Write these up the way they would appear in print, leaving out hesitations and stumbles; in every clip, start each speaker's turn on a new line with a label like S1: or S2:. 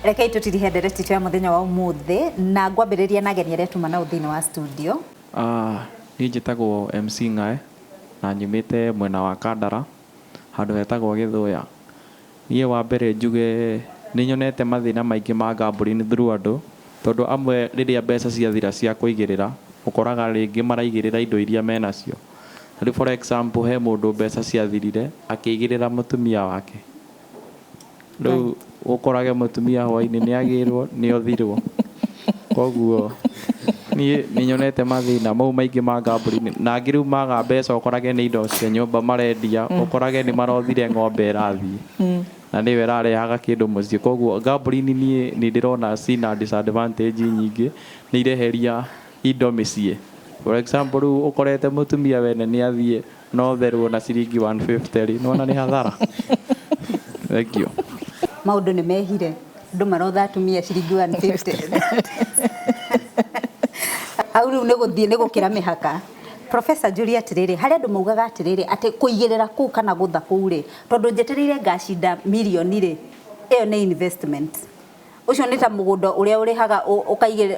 S1: Rekei tutirihe ndereti twa muthenya wa umuthi na ngwambiriria na ageni aria tuma na uthini wa studio.
S2: Ni njitagwo MC Ngae na nyumite mwena wa Kandara handu hetagwo Githuya. Nie wa mbere njuge ni nyonete mathina maingi ma gambling through andu tondu amwe riria mbeca ciathira cia kuigirira ukoraga ringi maraigirira indo iria menacio. For example, he mundu mbeca ciathirire akiigirira mutumia wake. Riu ukorage mutumia hwaini ni agirwo ni othirwo. Koguo ni nyonete mathina mau maingi ma gambling na ngiru maga mbeca ukorage ni indo cia nyumba marendia ukorage ni marothire ng'ombe rathi na niwe rarehaga kindu mucii. Koguo gambling ni ndirona cina disadvantage nyingi ni ireheria indo micii. For example, ukorete mutumia wene ni athie no therwo na ciringi 150 nona ni hathara. Thank you.
S1: Maundu ni mehire ndu marotha atumia ciringi 150 au riu niguthie nigukira mihaka. Professor Julia atiriri hari andu maugaga atiriri ati kuigirira ku kana gutha ku ri tondu njeterire ngacinda milioni ri iyo ni investment. Ucio ni ta mugunda uria urihaga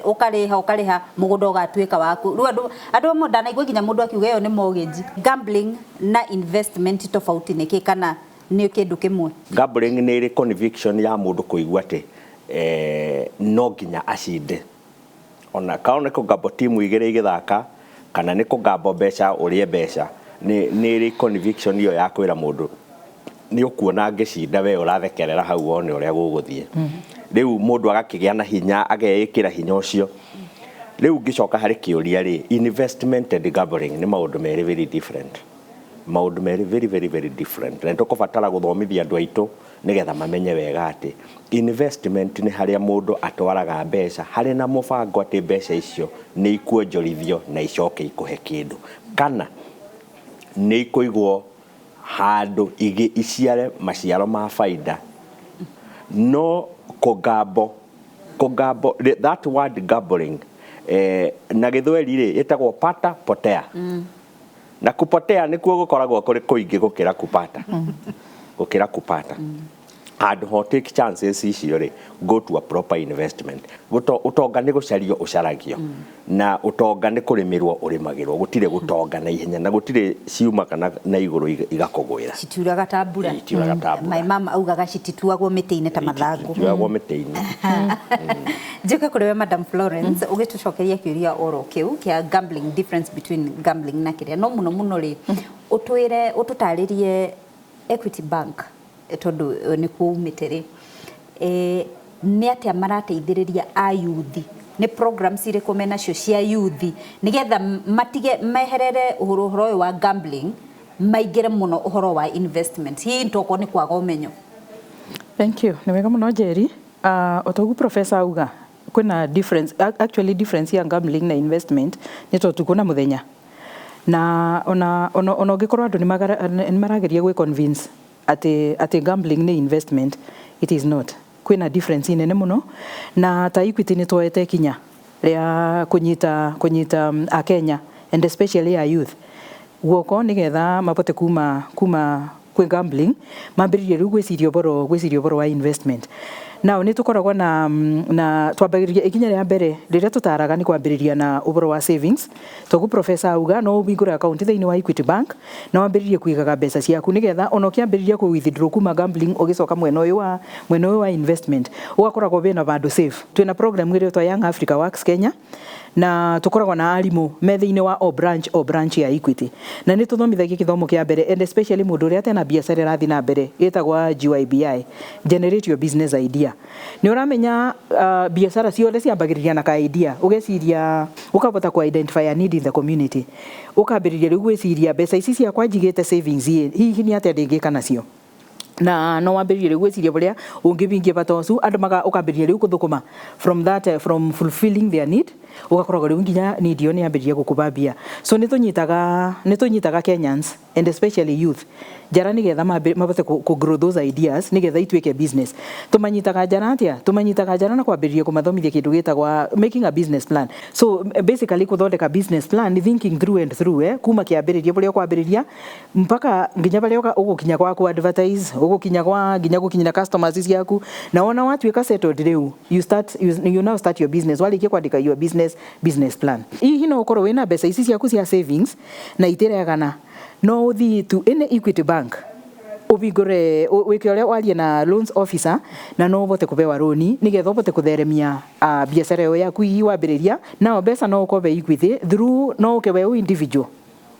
S1: ukariha mugunda ugatuika waku. Riu andu amwe ndanaigua nginya mundu akiuga iyo ni mortgage. Gambling na investment tofauti niki kana ni kindu kimwe?
S3: Gambling ni iri conviction ya mundu kuigua ati no nginya acinde. Ona kaone ko gabo timu igire igithaka kana ni kugamba mbeca urie mbeca ni iri conviction iyo ya kwira mundu ni ukuona ngicinda we urathekerera hau one uria guguthie. Riu mundu agakigia na hinya ageikira hinya ucio. Riu ngicoka hari kiuria ri investment and gambling ni maundu meri very different. Maundu meri very different. Na tukubatara guthomithia andu aitu nigetha mamenye wega ati investment ni haria mundu atwaraga mbeca hari na mubango ati mbeca icio ni ikuonjorithio na icoke ikuhe kindu kana ni ikuigwo handu iciare maciaro ma faida. No kugabo that word gambling na Githweri ri itagwo pata potea. Na kupotea nikuo gukoragwo kuri kuingi gukira kupata. Gukira kupata. And ho take chances icio ri go to a proper investment. Utonga ni gucario ucaragio na utonga ni kurimirwo urimagirwo gutire gutonga na ihenya na gutire ciuma kana na iguru igakugwira.
S1: Cituraga ta mbura. My mama augaga citituagwo miti-ini ta mathangu.
S3: Citituagwo miti-ini.
S1: Njuke kuri we Madam Florence ugitucokeria kiuria oro kiu kia gambling, difference between gambling na kiria no muno ri utwire ututaririe Equity Bank tondu ni kuumitiri ni atia marateithiriria a youth ni programs ire komena cio cia youth nigetha matige meherere uhoro wa gambling maigire muno uhoro wa investment hii ntoko ni kwaga umenyo.
S4: Thank you. Ni wega muno Jerry. Otogu professor auga kuna difference ya gambling na investment ni to tukuna muthenya na ona ngikorwo andu ni marageria gwe convince ati gambling ni investment. It is not. Kwina difference nene muno na ta Equity ni twoete kinya ria kunyita a Kenya and especially a youth guoko nigetha mapote kuma kwi gambling mambiririe riu gwicirio boro wa investment. Now ni tukoragwo na twambagiriria ikinya ria mbere riria tutaraga ni kwambiriria na uboro wa savings. Togu professor auga no ubingure account thiini wa Equity Bank na wambiririe kuigaga mbeca ciaku nigetha ona ukiambiriria ku withdraw kuma gambling ugicoka mwena uyu wa investment ugakoragwo bena bandu safe. Twina program ire twa Young Africa Works Kenya na tukoragwo na arimu me thiini wa o branch ya Equity na ni tuthomithagia kithomo kia mbere and especially mundu uria tena biacara rathi na mbere itagwa GYBI, generate your business idea. Ni uramenya biacara ciothe ciambagiriria na ka idea ugeciria ukabota ku identify a need in the community ukambiriria riu gwiciria mbeca ici ciakwa njigite savings hihi ni atia ndingika nacio na no wambiririe gwiciria buria ungibingie batosu andu ukambiriria riu kuthukuma from fulfilling their need ugakoragwo riu nginya need yo ni ambiririe gukubambia. So ni tunyitaga Kenyans and especially youth jara nigetha mabote ku grow those ideas nigetha ituike business tumanyitaga jara atia tumanyitaga jara na kwambiriria kumathomithia kindu gitagwa making a business plan. So basically kuthondeka business plan ni thinking through and through kuma kiambiriria buria kwambiriria mpaka nginya baria ugukinya kwa ku advertise ugukinya kwa nginya gukinyira customers ciaku na ona watuika settled riu you now start your business walikia kwandika your business plan. Hihi no ukorwo wina mbeca ici ciaku cia savings na itiregana no uthi to any Equity Bank ubigore wike uria walie na loans officer na no ubote kubewa roni nigetha ubote kutheremia biashara yo yaku wambiriria na mbeca no ukobe Equity through no ukewe individual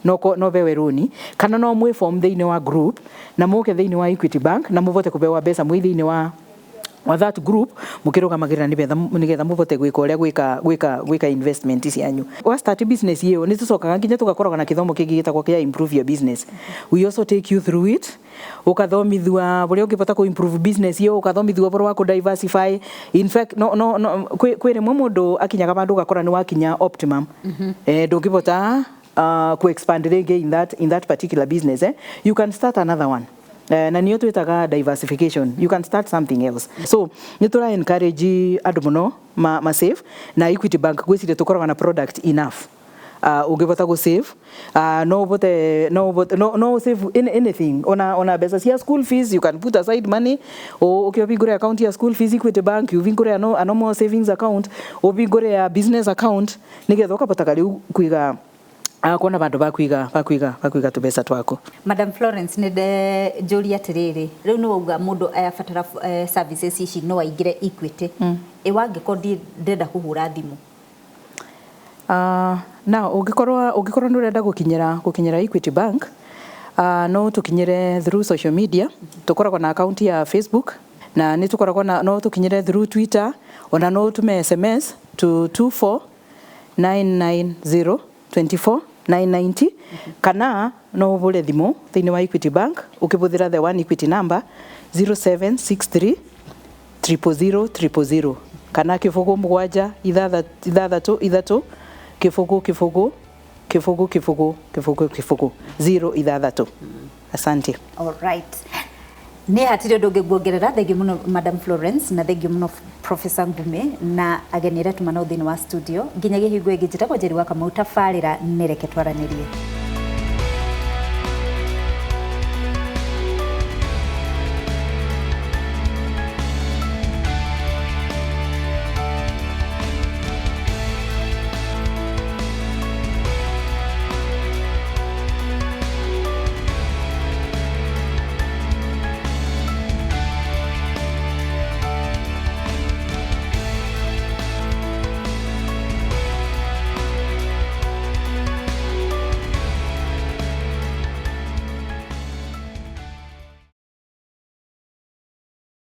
S4: no bewe roni kana no mwe form thiini wa group na muke thiini wa Equity Bank na mubote kubewa mbeca mwe thiini wa that group mukirugamagira nigetha mubote gwika uria gwika investment cianyu. Wa start business hiyo ni tucokaga nginya tugakorwa na kithomo kingi gitagwo kia improve your business. We also take you through it ukathomithwa buria ungibota ku improve business hiyo ukathomithwa buria wa ku diversify. In fact kwire mundu akinyaga bandu gakora ni wakinya optimum ndungibota ku expand again in that particular business you can start another one. Na niyo twitaga diversification. You can start something else. So nitura encourage andu muno ma save na Equity Bank gwicire tukorwa na product enough. Ungibota go save no save anything ona besa cia school fees you can put aside money ukibigure account ya school fees Equity Bank you vingure a normal savings account ubigure a business account nigetha ukabota kali kuiga kuona bandu bakwiga tubesa twaku.
S1: Madam Florence ninde njuri atiriri riu ni wauga mundu ayabatara services ici no aingire Equity wange kodi ndenda kuhura thimu
S4: na ugikorwa nurenda gukinyira Equity Bank no tukinyire through social media tukoragwa na account ya Facebook na ni tukoragwa no tukinyire through Twitter ona no tume SMS to 24990 24990 kana no ubule thimu thiini wa Equity Bank ukibuthira the one Equity number 0763 000 kana kifugu mugwanja ithathatu kifugu 0 asante.
S1: All right. Ni hatire ndoge guongerera thegi muno Madam Florence na thegi muno Professor Ngume na agenire tumana uthini wa studio nginya gihingo ingijita kwa jeri wa kamauta farira nireke twaranirie.